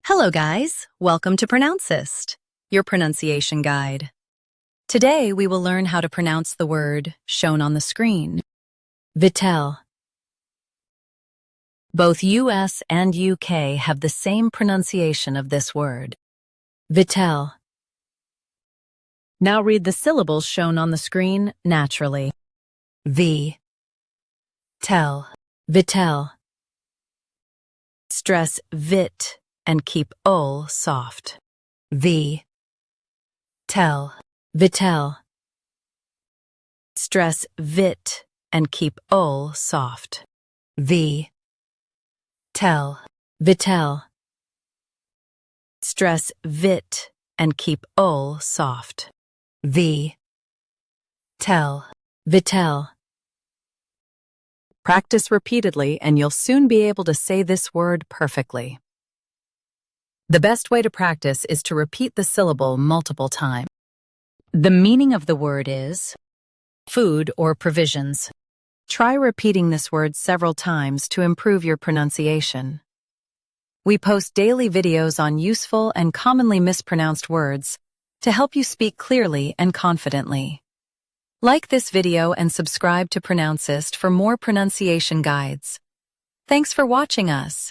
Hello guys, welcome to Pronouncist, your pronunciation guide. Today we will learn how to pronounce the word shown on the screen, VICTUAL. Both US and UK have the same pronunciation of this word, VICTUAL. Now read the syllables shown on the screen naturally. V, tel, VICTUAL. Stress vit and keep ul soft. V, tel, VICTUAL. Stress vit and keep ul soft. V, tel, VICTUAL. Stress vit and keep ul soft. V, tel, VICTUAL. Practice repeatedly and you'll soon be able to say this word perfectly. The best way to practice is to repeat the syllable multiple times. The meaning of the word is food or provisions. Try repeating this word several times to improve your pronunciation. We post daily videos on useful and commonly mispronounced words to help you speak clearly and confidently. Like this video and subscribe to Pronouncist for more pronunciation guides. Thanks for watching us.